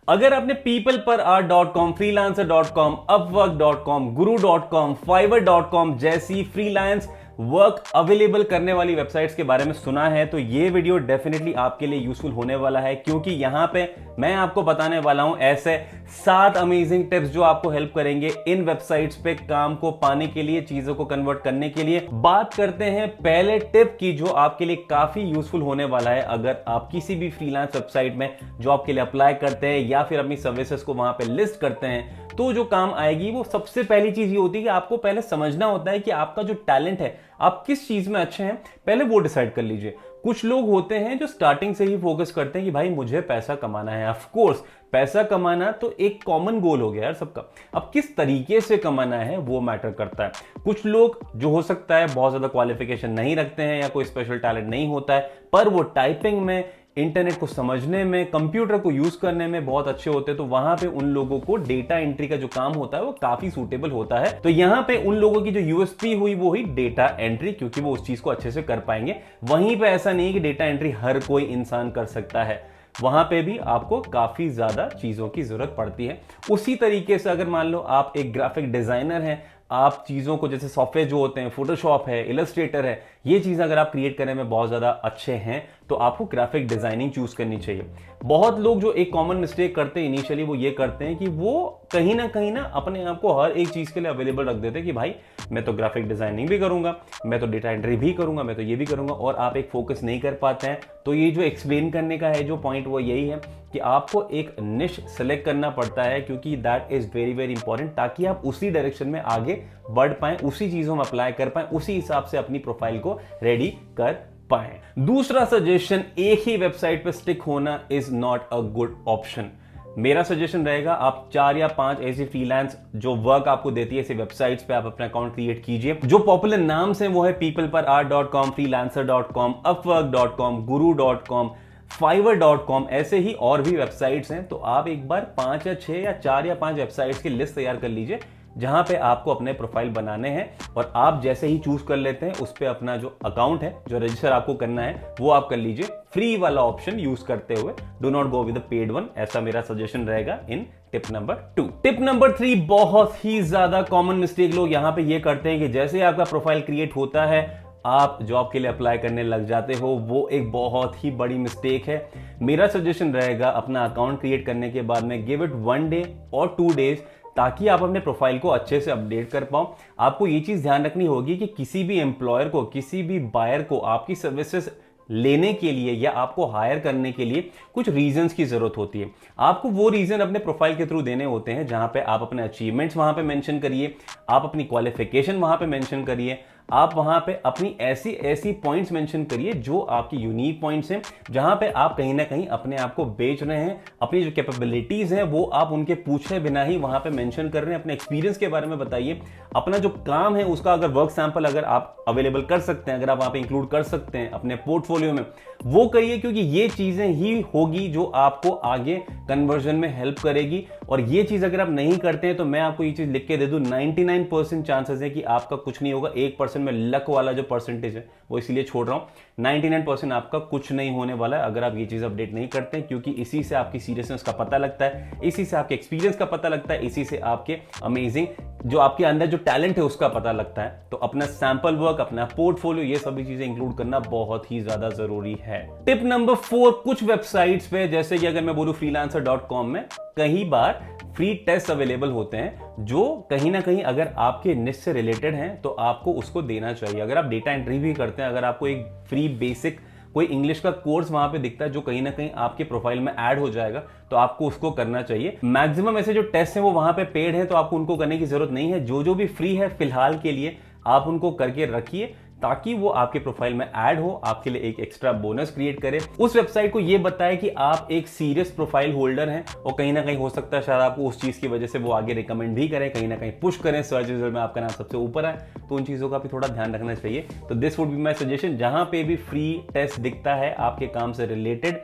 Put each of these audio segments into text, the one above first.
अगर आपने पीपल पर आर.com, freelancer.com, upwork.com, guru.com, fiverr.com जैसी फ्रीलांस वर्क अवेलेबल करने वाली वेबसाइट्स के बारे में सुना है तो ये वीडियो डेफिनेटली आपके लिए यूजफुल होने वाला है, क्योंकि यहां पे मैं आपको बताने वाला हूं ऐसे 7 अमेजिंग टिप्स जो आपको हेल्प करेंगे इन वेबसाइट्स पे काम को पाने के लिए, चीजों को कन्वर्ट करने के लिए। बात करते हैं पहले टिप की जो आपके लिए काफी यूजफुल होने वाला है। अगर आप किसी भी फ्रीलांस वेबसाइट में जॉब के लिए अप्लाई करते हैं या फिर अपनी सर्विसेज को वहां पे लिस्ट करते हैं तो जो काम आएगी वो सबसे पहली चीज ये होती है कि आपको पहले समझना होता है कि आपका जो टैलेंट है, आप किस चीज में अच्छे हैं, पहले वो डिसाइड कर लीजिए। कुछ लोग होते हैं जो स्टार्टिंग से ही फोकस करते हैं कि भाई मुझे पैसा कमाना है। ऑफ कोर्स पैसा कमाना तो एक कॉमन गोल हो गया यार सबका। अब किस तरीके से कमाना है वो मैटर करता है। कुछ लोग जो हो सकता है बहुत ज्यादा क्वालिफिकेशन नहीं रखते हैं या कोई स्पेशल टैलेंट नहीं होता है, पर वो टाइपिंग में, इंटरनेट को समझने में, कंप्यूटर को यूज करने में बहुत अच्छे होते हैं, तो वहां पे उन लोगों को डेटा एंट्री का जो काम होता है वो काफी सूटेबल होता है। तो यहां पे उन लोगों की जो यूएसपी हुई वो ही डेटा एंट्री, क्योंकि वो उस चीज को अच्छे से कर पाएंगे। वहीं पे ऐसा नहीं कि डेटा एंट्री हर कोई इंसान कर सकता है, वहां पे भी आपको काफी ज्यादा चीजों की जरूरत पड़ती है। उसी तरीके से अगर मान लो आप एक ग्राफिक डिजाइनर हैं, आप चीजों को जैसे सॉफ्टवेयर जो होते हैं, फोटोशॉप है, इलस्ट्रेटर है, ये चीज अगर आप क्रिएट करने में बहुत ज्यादा अच्छे हैं तो आपको ग्राफिक डिजाइनिंग चूज करनी चाहिए। बहुत लोग जो एक कॉमन मिस्टेक करते हैं इनिशियली वो ये करते हैं कि वो कहीं ना अपने आप को हर एक चीज के लिए अवेलेबल रख देते हैं कि भाई मैं तो ग्राफिक डिजाइनिंग भी करूंगा, मैं तो डेटा एंट्री भी करूंगा, मैं तो ये भी करूंगा, और आप एक फोकस नहीं कर पाते हैं। तो ये जो एक्सप्लेन करने का है जो पॉइंट वो यही है कि आपको एक निश सेलेक्ट करना पड़ता है, क्योंकि that is very very important, ताकि आप उसी डायरेक्शन में आगे बढ़ पाए, उसी चीजों में अप्लाई कर पाए, उसी हिसाब से अपनी प्रोफाइल को रेडी कर पाए। दूसरा सजेशन, एक ही वेबसाइट पे स्टिक होना is not a good option. मेरा सजेशन रहेगा आप 4 या 5 ऐसी फ्रीलांस जो वर्क आपको देती है ऐसी वेबसाइट्स पे आप अपना अकाउंट क्रिएट कीजिए। जो पॉपुलर नाम्स हैं वो है पीपल पर आर.com, freelancer.com, upwork.com, guru.com, fiverr.com, ऐसे ही और भी वेबसाइट्स हैं। तो आप एक बार 5 या 6 या 4 या 5 वेबसाइट्स की लिस्ट तैयार कर लीजिए जहां पे आपको अपने प्रोफाइल बनाने हैं, और आप जैसे ही चूज कर लेते हैं उस पे अपना जो अकाउंट है, जो रजिस्टर आपको करना है वो आप कर लीजिए फ्री वाला ऑप्शन यूज करते हुए। Do not go with the paid one, ऐसा मेरा सजेशन रहेगा इन टिप नंबर 2। टिप नंबर 3, बहुत ही ज्यादा कॉमन मिस्टेक लोग यहां पे ये करते हैं कि जैसे आपका प्रोफाइल क्रिएट होता है आप जॉब के लिए अप्लाई करने लग जाते हो। वो एक बहुत ही बड़ी मिस्टेक है। मेरा सजेशन रहेगा अपना अकाउंट क्रिएट करने के बाद में गिव इट 1 डे और 2 डेज, ताकि आप अपने प्रोफाइल को अच्छे से अपडेट कर पाओ। आपको ये चीज ध्यान रखनी होगी कि किसी भी एम्प्लॉयर को, किसी भी बायर को आपकी सर्विसेज लेने के लिए या आपको हायर करने के लिए कुछ रीजंस की जरूरत होती है। आपको वो रीजन अपने प्रोफाइल के थ्रू देने होते हैं जहां पे आप अपने अचीवमेंट्स वहां पे मेंशन करिए, आप अपनी क्वालिफिकेशन वहां पे मेंशन करिए, आप वहां पे अपनी ऐसी पॉइंट्स मेंशन करिए जो आपकी यूनिक पॉइंट्स हैं, जहां पे आप कहीं ना कहीं अपने आप को बेच रहे हैं, अपनी जो कैपेबिलिटीज हैं वो आप उनके पूछे बिना ही वहां पे मेंशन कर रहे हैं। अपने एक्सपीरियंस के बारे में बताइए, अपना जो काम है उसका अगर वर्क सैंपल अगर आप अवेलेबल कर सकते हैं, अगर आप वहां पे इंक्लूड कर सकते हैं अपने पोर्टफोलियो में, वो करिए, क्योंकि ये चीजें ही होगी जो आपको आगे कन्वर्जन में हेल्प करेगी। और ये चीज अगर आप नहीं करते हैं तो मैं आपको ये चीज लिख के दे दूं, 99% चांसेस है कि आपका कुछ नहीं होगा। 1% में लक वाला जो परसेंटेज है वो इसलिए छोड़ रहा हूं। 99% आपका कुछ नहीं होने वाला है अगर आप ये चीज अपडेट नहीं करते हैं, क्योंकि इसी से आपकी सीरियसनेस का पता लगता है, इसी से आपके एक्सपीरियंस का पता लगता है, इसी से आपके अमेजिंग जो आपके अंदर जो टैलेंट है उसका पता लगता है। तो अपना सैंपल वर्क, अपना पोर्टफोलियो, ये सभी चीजें इंक्लूड करना बहुत ही ज्यादा जरूरी है। टिप नंबर 4, कुछ वेबसाइट्स पे जैसे कि अगर मैं बोलूं freelancer.com में कई बार फ्री टेस्ट अवेलेबल होते हैं जो कहीं ना कहीं अगर आपके निश से रिलेटेड हैं तो आपको उसको देना चाहिए। अगर आप डेटा एंट्री भी करते हैं, अगर आपको एक फ्री बेसिक कोई इंग्लिश का कोर्स वहां पे दिखता है जो कहीं ना कहीं आपके प्रोफाइल में ऐड हो जाएगा तो आपको उसको करना चाहिए। मैक्सिमम ऐसे जो टेस्ट हैं वो वहां पे पेड है, तो आपको उनको करने की जरूरत नहीं है। जो भी फ्री है फिलहाल के लिए आप उनको करके रखिए ताकि वो आपके प्रोफाइल में ऐड हो, आपके लिए एक एक्स्ट्रा बोनस क्रिएट करे। उस वेबसाइट को ये बताए कि आप एक सीरियस प्रोफाइल होल्डर हैं, और कहीं ना कहीं हो सकता है शायद आपको उस चीज की वजह से वो आगे रिकमेंड भी करें, कहीं ना कहीं पुश करें, सर्च रिजल्ट में आपका नाम सबसे ऊपर आए। तो उन चीजों का भी थोड़ा ध्यान रखना चाहिए। तो this would be my suggestion, जहां पे भी फ्री टेस्ट दिखता है आपके काम से related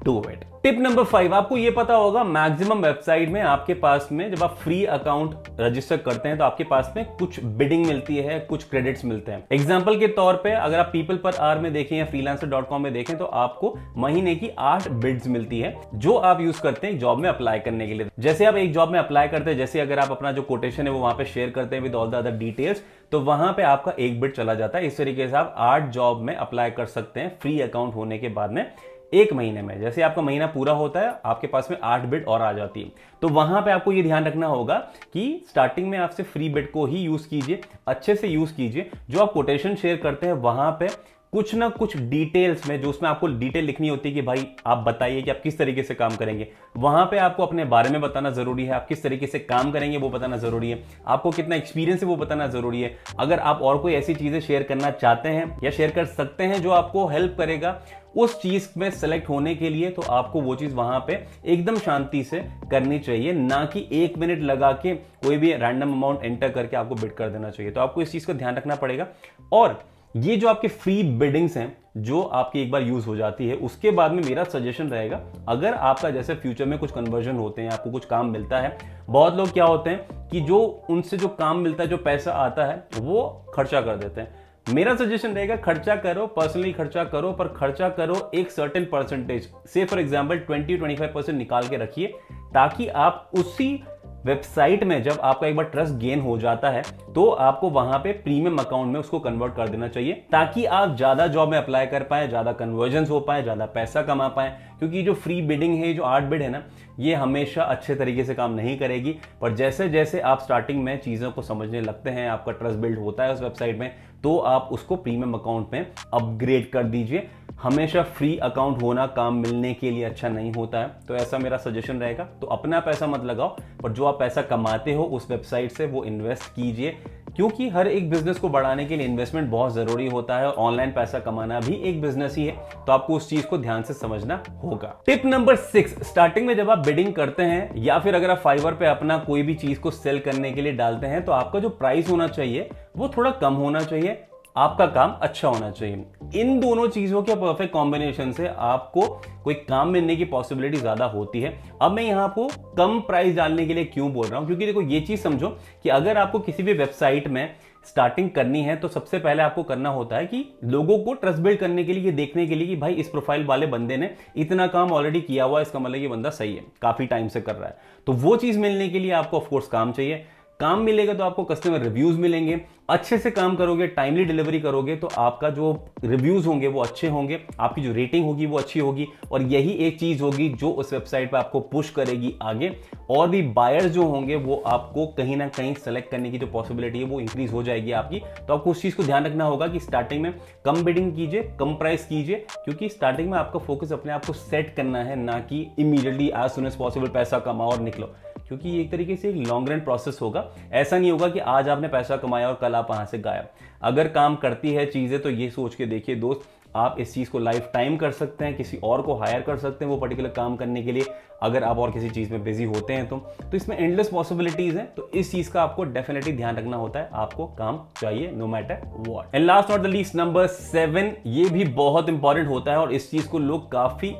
do it. Tip number 5, आपको ये पता होगा मैक्सिमम वेबसाइट में आपके पास में जब आप फ्री अकाउंट रजिस्टर करते हैं तो आपके पास में कुछ बिडिंग मिलती है, कुछ क्रेडिट्स मिलते हैं। एग्जांपल के तौर पे अगर आप पीपल पर आवर में देखें या freelancer.com में देखें तो आपको महीने की 8 बिड्स मिलती है जो आप यूज करते हैं जॉब में अप्लाई करने के लिए। जैसे आप एक जॉब में अप्लाई करते हैं, जैसे अगर आप अपना जो कोटेशन है वो वहां पे शेयर करते हैं with all the other details, तो वहां पे आपका एक बिड चला जाता है। इस तरीके से आप 8 जॉब में अप्लाई कर सकते हैं फ्री अकाउंट होने के बाद में एक महीने में। जैसे आपका महीना पूरा होता है आपके पास में 8 बिड और आ जाती है। तो वहां पे आपको ये ध्यान रखना होगा कि स्टार्टिंग में आपसे फ्री बिड को ही यूज कीजिए, अच्छे से यूज कीजिए। जो आप कोटेशन शेयर करते हैं वहां पे कुछ ना कुछ डिटेल्स में, जो उसमें आपको डिटेल लिखनी होती है कि भाई आप बताइए कि आप किस तरीके से काम करेंगे, वहां पे आपको अपने बारे में बताना जरूरी है। आप किस तरीके से काम करेंगे वो बताना जरूरी है, आपको कितना एक्सपीरियंस है वो बताना जरूरी है। अगर आप और कोई ऐसी चीजें शेयर करना चाहते हैं या शेयर कर सकते हैं जो आपको हेल्प करेगा उस चीज में सेलेक्ट होने के लिए, तो आपको वो चीज वहां पे एकदम शांति से करनी चाहिए, ना कि 1 मिनट लगा के कोई भी रैंडम अमाउंट एंटर करके आपको बिड कर देना चाहिए। तो आपको इस चीज को ध्यान रखना पड़ेगा। और ये जो आपके फ्री बिडिंग्स हैं जो आपकी एक बार यूज हो जाती है, उसके बाद में मेरा सजेशन रहेगा, अगर आपका जैसे फ्यूचर में कुछ कन्वर्जन होते हैं, आपको कुछ काम मिलता है, बहुत लोग क्या होते हैं कि जो उनसे जो काम मिलता है, जो पैसा आता है वो खर्चा कर देते हैं। मेरा सजेशन रहेगा खर्चा करो, पर्सनली खर्चा करो, पर खर्चा करो एक सर्टेन परसेंटेज से, फॉर एग्जांपल 20-25% निकाल के रखिए, ताकि आप उसी वेबसाइट में जब आपका एक बार ट्रस्ट गेन हो जाता है तो आपको वहां पे प्रीमियम अकाउंट में उसको कन्वर्ट कर देना चाहिए, ताकि आप ज्यादा जॉब में अप्लाई कर पाए, ज्यादा कन्वर्जन हो पाए, ज्यादा पैसा कमा पाए। क्योंकि जो फ्री बिडिंग है, जो 8 बिड है ना, ये हमेशा अच्छे तरीके से काम नहीं करेगी। पर जैसे जैसे आप स्टार्टिंग में चीजों को समझने लगते हैं, आपका ट्रस्ट बिल्ड होता है उस वेबसाइट में, तो आप उसको प्रीमियम अकाउंट में अपग्रेड कर दीजिए। हमेशा फ्री अकाउंट होना काम मिलने के लिए अच्छा नहीं होता है, तो ऐसा मेरा सजेशन रहेगा। तो अपना पैसा मत लगाओ, पर जो आप पैसा कमाते हो उस वेबसाइट से वो इन्वेस्ट कीजिए, क्योंकि हर एक बिजनेस को बढ़ाने के लिए इन्वेस्टमेंट बहुत जरूरी होता है और ऑनलाइन पैसा कमाना भी एक बिजनेस ही है। तो आपको उस चीज को ध्यान से समझना होगा। टिप नंबर 6, स्टार्टिंग में जब आप बिडिंग करते हैं या फिर अगर आप फाइवर पे अपना कोई भी चीज को सेल करने के लिए डालते हैं, तो आपका जो प्राइस होना चाहिए वो थोड़ा कम होना चाहिए, आपका काम अच्छा होना चाहिए। इन दोनों चीजों के परफेक्ट कॉम्बिनेशन से आपको कोई काम मिलने की पॉसिबिलिटी ज्यादा होती है। अब मैं यहां आपको कम प्राइस डालने के लिए क्यों बोल रहा हूं, क्योंकि देखो ये चीज समझो कि अगर आपको किसी भी वेबसाइट में स्टार्टिंग करनी है तो सबसे पहले आपको करना होता है कि लोगों को ट्रस्ट बिल्ड करने के लिए, ये देखने के लिए कि भाई इस प्रोफाइल वाले बंदे ने इतना काम ऑलरेडी किया हुआ है, इसका मतलब ये बंदा सही है, काफी टाइम से कर रहा है। तो वो चीज मिलने के लिए आपको ऑफकोर्स काम चाहिए। काम मिलेगा तो आपको कस्टमर रिव्यूज मिलेंगे। अच्छे से काम करोगे, टाइमली डिलीवरी करोगे, तो आपका जो रिव्यूज होंगे वो अच्छे होंगे, आपकी जो रेटिंग होगी वो अच्छी होगी, और यही एक चीज होगी जो उस वेबसाइट पे आपको पुश करेगी आगे। और भी बायर्स जो होंगे वो आपको कहीं ना कहीं सेलेक्ट करने की जो पॉसिबिलिटी है वो इंक्रीज हो जाएगी आपकी। तो आपको उस चीज को ध्यान रखना होगा कि स्टार्टिंग में कम बिडिंग कीजिए, कम प्राइस कीजिए, क्योंकि स्टार्टिंग में आपका फोकस अपने आप को सेट करना है, ना कि immediately as soon as possible पैसा कमाओ और निकलो, क्योंकि ये एक तरीके से एक लॉन्ग रन प्रोसेस होगा। ऐसा नहीं होगा कि आज आपने पैसा कमाया और कल आप वहां से गायब। अगर काम करती है चीजें तो ये सोच के देखिए दोस्त, आप इस चीज को लाइफ टाइम कर सकते हैं, किसी और को हायर कर सकते हैं वो पर्टिकुलर काम करने के लिए, अगर आप और किसी चीज में बिजी होते हैं तो इसमें एंडलेस पॉसिबिलिटीज हैं। तो इस चीज का आपको डेफिनेटली ध्यान रखना होता है, आपको काम चाहिए no matter what. And last not the least, number 7, ये भी बहुत इंपॉर्टेंट होता है और इस चीज को लोग काफी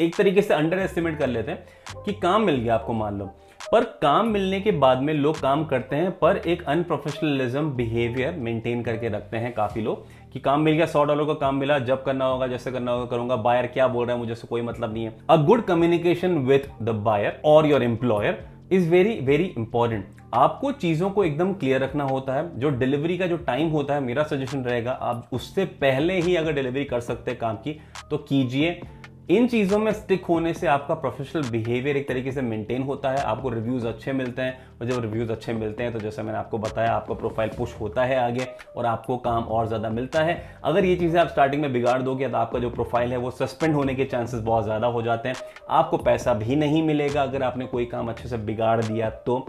एक तरीके से अंडर एस्टिमेट कर लेते हैं कि काम मिल गया आपको मान लो, पर काम मिलने के बाद में लोग काम करते हैं पर एक अनप्रोफेशनलिज्म बिहेवियर मेंटेन करके रखते हैं काफी लोग, कि काम मिल गया, $100 का काम मिला, जब करना होगा जैसे करना होगा करूंगा, बायर क्या बोल रहा है मुझे कोई मतलब नहीं है। A good communication with the buyer और your employer is very very important. आपको चीजों को एकदम क्लियर रखना होता है। जो डिलीवरी का जो टाइम होता है, मेरा सजेशन रहेगा आप उससे पहले ही अगर डिलीवरी कर सकते हैं काम की तो कीजिए। इन चीजों में स्टिक होने से आपका प्रोफेशनल बिहेवियर एक तरीके से मेंटेन होता है, आपको रिव्यूज अच्छे मिलते हैं, और जब रिव्यूज अच्छे मिलते हैं तो जैसे मैंने आपको बताया आपका प्रोफाइल पुश होता है आगे और आपको काम और ज्यादा मिलता है। अगर ये चीजें आप स्टार्टिंग में बिगाड़ दोगे तो आपका जो प्रोफाइल है वो सस्पेंड होने के चांसेस बहुत ज्यादा हो जाते हैं, आपको पैसा भी नहीं मिलेगा अगर आपने कोई काम अच्छे से बिगाड़ दिया तो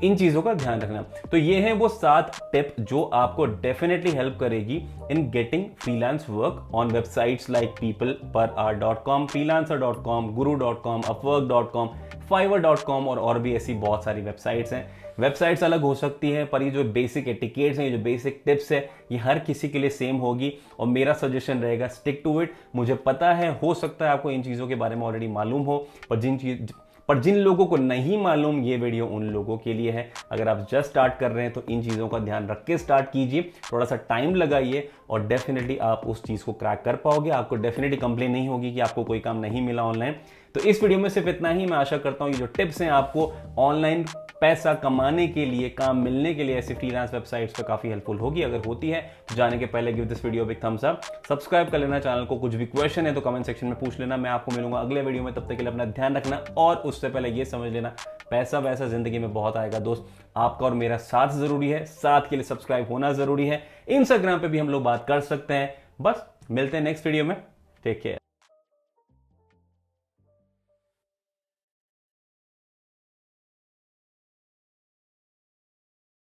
इन चीजों का ध्यान रखना। तो ये है वो 7 टिप जो आपको डेफिनेटली हेल्प करेगी in getting freelance work on websites like peopleperhour.com, freelancer.com, guru.com, upwork.com, fiverr.com और भी ऐसी बहुत सारी वेबसाइट्स हैं। वेबसाइट्स अलग हो सकती हैं, पर ये जो बेसिक एटिकेट्स हैं, ये जो बेसिक टिप्स है, ये हर किसी के लिए सेम होगी। और मेरा सजेशन रहेगा स्टिक टू इट। मुझे पता है, हो सकता है आपको इन चीज़ों के बारे में ऑलरेडी मालूम हो, पर जिन लोगों को नहीं मालूम, ये वीडियो उन लोगों के लिए है। अगर आप जस्ट स्टार्ट कर रहे हैं तो इन चीज़ों का ध्यान रख के स्टार्ट कीजिए, थोड़ा सा टाइम लगाइए और डेफिनेटली आप उस चीज़ को क्रैक कर पाओगे। आपको डेफिनेटली कंप्लेन नहीं होगी कि आपको कोई काम नहीं मिला ऑनलाइन। तो इस वीडियो में सिर्फ इतना ही। मैं आशा करता हूँ ये जो टिप्स हैं आपको ऑनलाइन पैसा कमाने के लिए, काम मिलने के लिए ऐसी फ्रीलांस वेबसाइट्स पे काफी हेल्पफुल होगी। अगर होती है तो जाने के पहले give this video big thumbs up, subscribe कर लेना चैनल को। कुछ भी क्वेश्चन है तो कमेंट सेक्शन में पूछ लेना। मैं आपको मिलूंगा अगले वीडियो में, तब तक के लिए अपना ध्यान रखना। और उससे पहले ये समझ लेना, पैसा वैसा जिंदगी में बहुत आएगा दोस्त, आपका और मेरा साथ जरूरी है। साथ के लिए सब्सक्राइब होना जरूरी है। इंस्टाग्राम पे भी हम लोग बात कर सकते हैं। बस मिलते हैं नेक्स्ट वीडियो में। Take care.